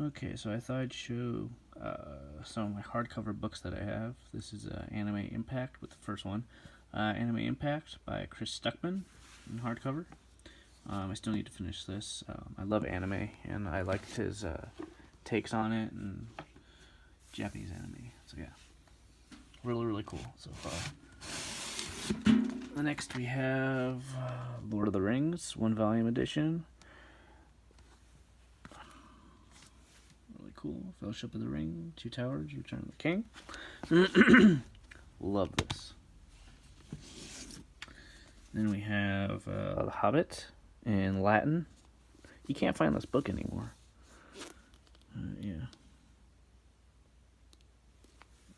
Okay, so I thought I'd show some of my hardcover books that I have. This is Anime Impact with the first one. Anime Impact by Chris Stuckman in hardcover. I still need to finish this. I love anime, and I liked his takes on it and Japanese anime. So yeah, really cool so far. The next we have Lord of the Rings, 1-volume edition. Really cool. Fellowship of the Ring, Two Towers, Return of the King. Love this. Then we have The Hobbit in Latin. You can't find this book anymore. Yeah.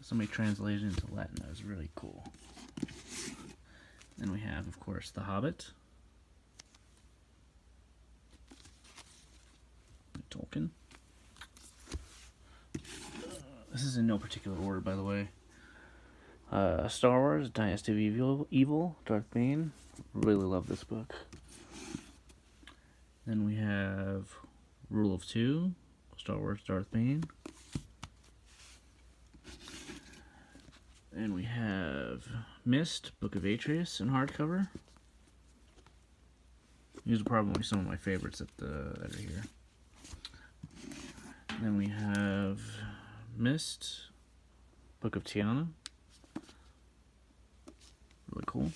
Somebody translated it into Latin. That was really cool. Then we have, of course, The Hobbit. Tolkien. This is in no particular order, by the way. Star Wars, Dynasty of Evil, Darth Bane. Really love this book. Then we have Rule of Two, Star Wars, Darth Bane. Then we have Mist, Book of Atreus in hardcover. These are probably some of my favorites that are here. Then we have Mist, Book of Tiana. Really cool.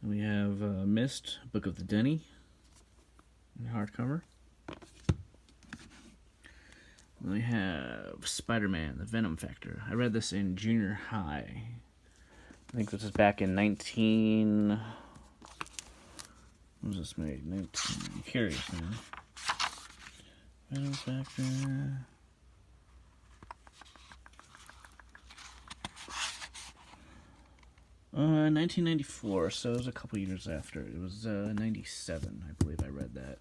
Then we have Mist, Book of the Denny in hardcover. Then we have Spider-Man, The Venom Factor. I read this in junior high. I think this was back in 19... When was this made? 19... I'm curious, man. Venom Factor... 1994, so it was a couple years after. It was 97, I believe I read that.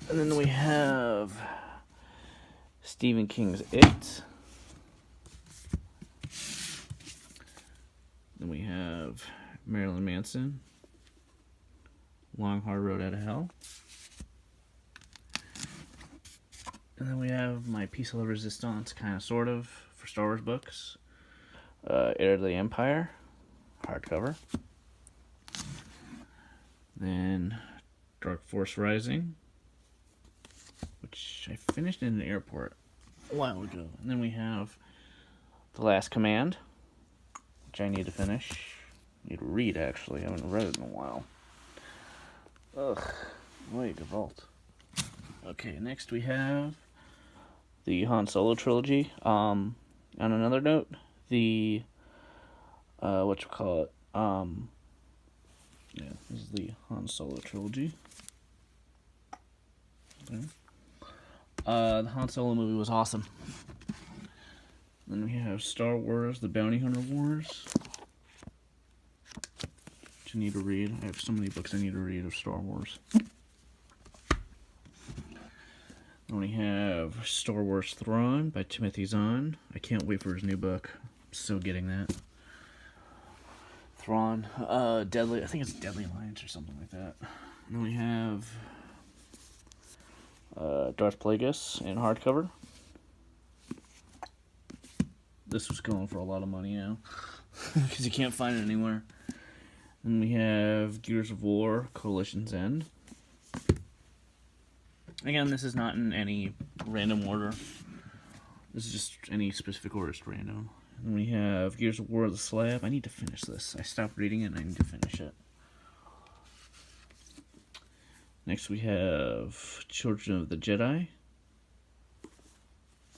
And then we have Stephen King's It. Then we have Marilyn Manson, Long Hard Road Out of Hell. And then we have My Piece of la Resistance, kind of, sort of, for Star Wars books. Heir to the Empire, hardcover. Then Dark Force Rising, which I finished in an airport a while ago. And then we have The Last Command, which I need to finish. I need to read, actually. I haven't read it in a while. Ugh, wait, vault. Okay, next we have the Han Solo trilogy. On another note, the yeah, this is the Han Solo trilogy. Okay. The Han Solo movie was awesome. Then we have Star Wars, The Bounty Hunter Wars, which I need to read. I have so many books I need to read of Star Wars. Then we have Star Wars Thrawn by Timothy Zahn. I can't wait for his new book. I'm so getting that. Thrawn, Deadly, I think it's Deadly Alliance or something like that. And then we have Darth Plagueis in hardcover. This was going for a lot of money now, because you can't find it anywhere. And we have Gears of War, Coalition's End. Again, this is not in any random order. This is just any specific order, it's random. And we have Gears of War, The Slab. I need to finish this. I stopped reading it and I need to finish it. Next we have Children of the Jedi,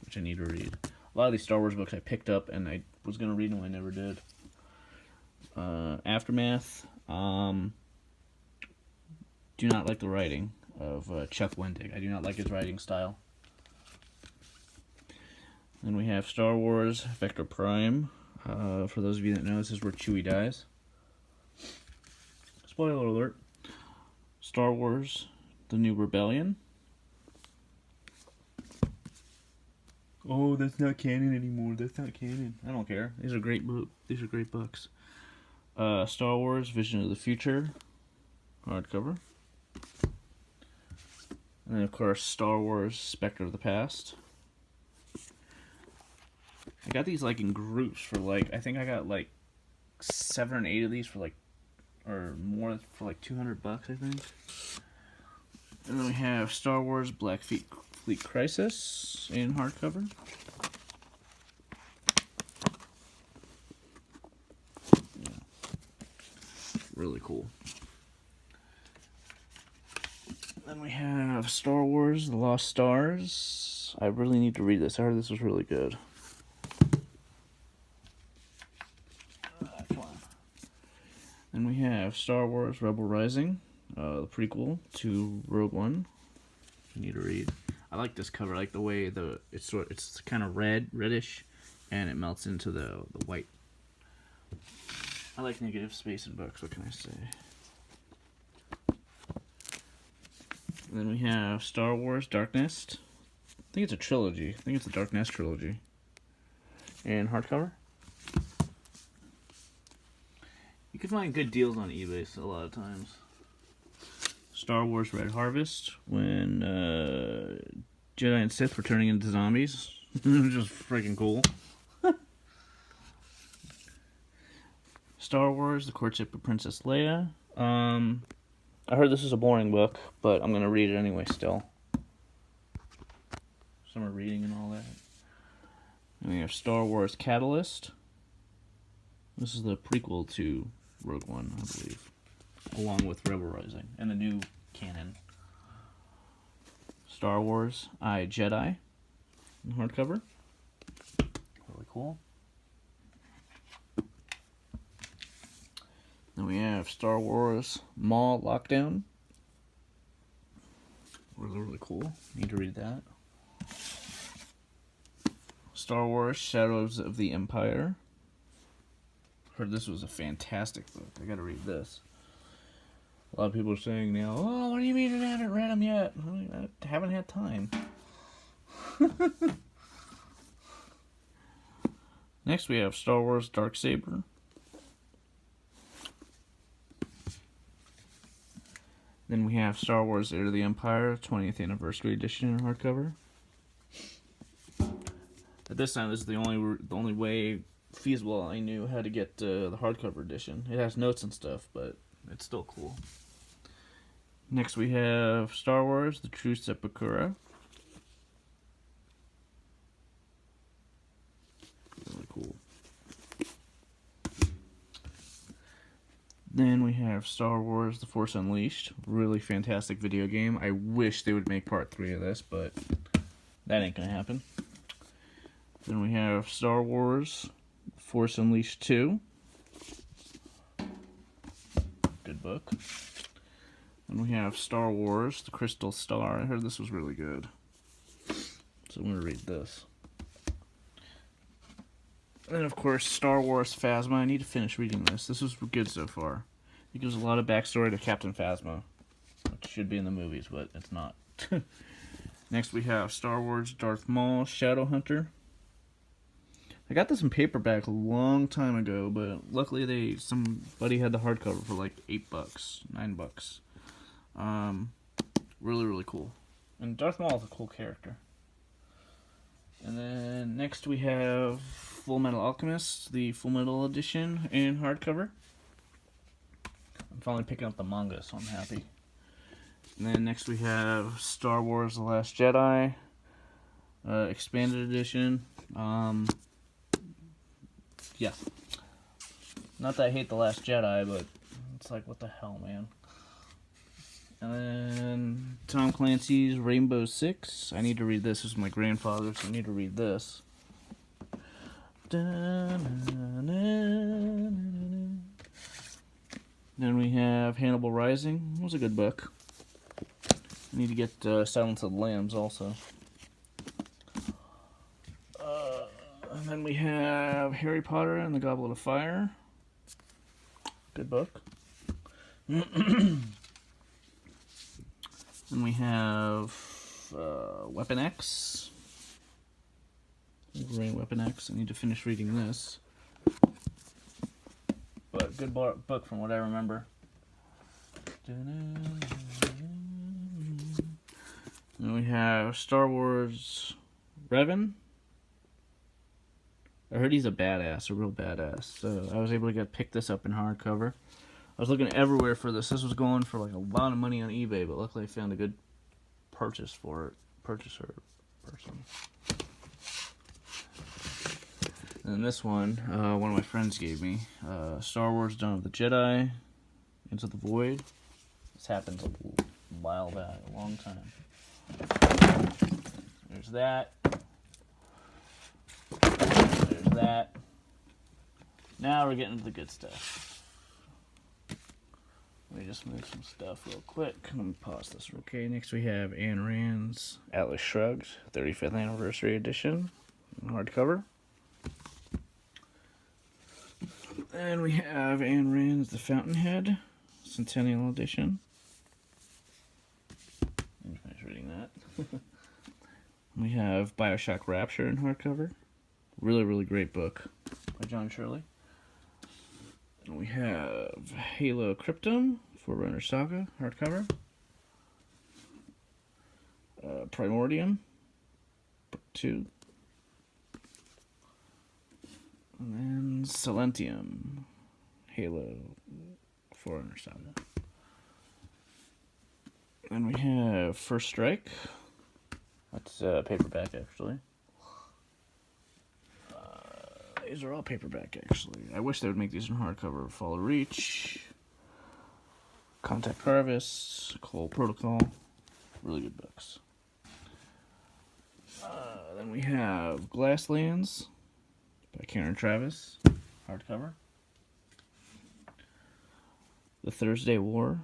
which I need to read. A lot of these Star Wars books I picked up and I was going to read them, I never did. Aftermath. Do not like the writing of Chuck Wendig. I do not like his writing style. Then we have Star Wars Vector Prime. For those of you that know, this is where Chewie dies. Spoiler alert. Star Wars The New Rebellion. Oh, that's not canon anymore. That's not canon. I don't care. These are great books. Star Wars Vision of the Future, hardcover. And then, of course, Star Wars Spectre of the Past. I got these, like, in groups for, like, I think I got, like, 7 or 8 of these for, like, or more, for, like, $200, I think. And then we have Star Wars Black Fleet Crisis in hardcover. Yeah. Really cool. Then we have Star Wars The Lost Stars. I really need to read this. I heard this was really good. Come on. Then we have Star Wars Rebel Rising, the prequel to Rogue One. You need to read. I like this cover. I like the way it's kind of reddish, and it melts into the white. I like negative space in books. What can I say? And then we have Star Wars Dark Nest. I think it's a trilogy. I think it's the Dark Nest trilogy. And hardcover. You can find good deals on eBay a lot of times. Star Wars Red Harvest, when Jedi and Sith were turning into zombies. It was just freaking cool. Star Wars The Courtship of Princess Leia. I heard this is a boring book, but I'm going to read it anyway still. Summer reading and all that. And we have Star Wars Catalyst. This is the prequel to Rogue One, I believe. Along with Rebel Rising and the new canon. Star Wars I, Jedi in hardcover. Really cool. Then we have Star Wars Maul Lockdown. Really cool. Need to read that. Star Wars Shadows of the Empire. Heard this was a fantastic book. I gotta read this. A lot of people are saying now, oh, what do you mean you haven't read them yet? I haven't had time. Next we have Star Wars Darksaber. Then we have Star Wars Heir to the Empire, 20th Anniversary Edition in hardcover. At this time, this is the only way feasible I knew how to get the hardcover edition. It has notes and stuff, but it's still cool. Next we have Star Wars The True Sepulchre. Really cool. Then we have Star Wars The Force Unleashed. Really fantastic video game. I wish they would make part 3 of this, but that ain't gonna happen. Then we have Star Wars Force Unleashed 2. Good book. And we have Star Wars The Crystal Star. I heard this was really good, so I'm going to read this. And of course, Star Wars Phasma. I need to finish reading this. This was good so far. It gives a lot of backstory to Captain Phasma, which should be in the movies, but it's not. Next we have Star Wars Darth Maul Shadowhunter. I got this in paperback a long time ago, but luckily somebody had the hardcover for like $8, $9. Really cool. And Darth Maul is a cool character. And then next we have Full Metal Alchemist, the Full Metal Edition in hardcover. I'm finally picking up the manga, so I'm happy. And then next we have Star Wars The Last Jedi, Expanded Edition. Yeah. Not that I hate The Last Jedi, but it's like, what the hell, man. And then Tom Clancy's Rainbow Six. I need to read this. This is my grandfather, so I need to read this. Then we have Hannibal Rising. It was a good book. I need to get Silence of the Lambs also. And then we have Harry Potter and the Goblet of Fire. Good book. And we have Weapon X. Wolverine Weapon X. I need to finish reading this. But good book from what I remember. Then we have Star Wars Revan. I heard he's a badass, a real badass. So I was able to pick this up in hardcover. I was looking everywhere for this. This was going for like a lot of money on eBay, but luckily I found a good purchaser person. And then this one of my friends gave me. Star Wars Dawn of the Jedi, Into the Void. This happened a while back, a long time. There's that. There's that. Now we're getting to the good stuff. Let me just move some stuff real quick. Let me pause this. Okay, next we have Ayn Rand's Atlas Shrugged, 35th Anniversary Edition, hardcover. And we have Ayn Rand's The Fountainhead, Centennial Edition. Let me finish reading that. We have BioShock Rapture in hardcover. Really, really great book by John Shirley. And we have Halo Cryptum, Forerunner Saga, hardcover. Primordium, book 2. And then Silentium, Halo Forerunner Saga. Then we have First Strike. That's paperback, actually. These are all paperback, actually. I wish they would make these in hardcover. Follow Reach, Contact Harvest, Cold Protocol. Really good books. Then we have Glasslands by Karen Travis, hardcover. The Thursday War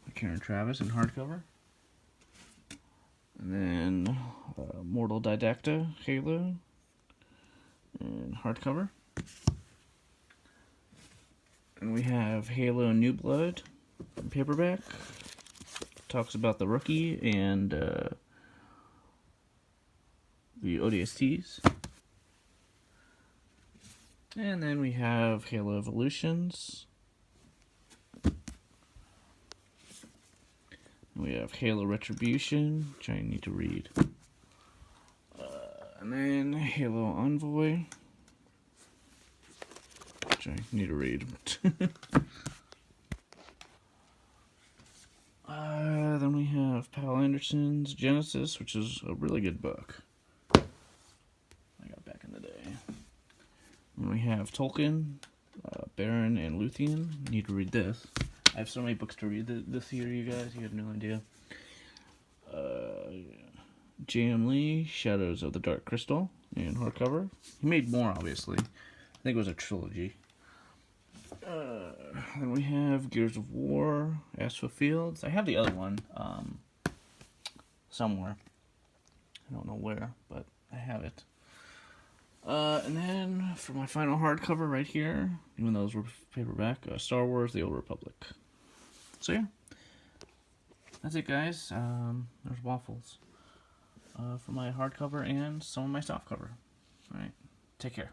by Karen Travis in hardcover. And then Mortal Didacta, Halo, in hardcover. And we have Halo New Blood in paperback. Talks about the rookie and the ODSTs. And then we have Halo Evolutions. We have Halo Retribution, which I need to read. And then Halo Envoy, which I need to read. Then we have Pal Anderson's Genesis, which is a really good book. I got back in the day. And we have Tolkien, Baron and Luthien. Need to read this. I have so many books to read this year, you guys. You have no idea. J.M. Lee, Shadows of the Dark Crystal, in hardcover. He made more, obviously. I think it was a trilogy. Then we have Gears of War, Astral Fields. I have the other one somewhere. I don't know where, but I have it. And then for my final hardcover right here, even though those were paperback, Star Wars: The Old Republic. So yeah, that's it, guys. There's waffles for my hardcover and some of my softcover. All right, take care.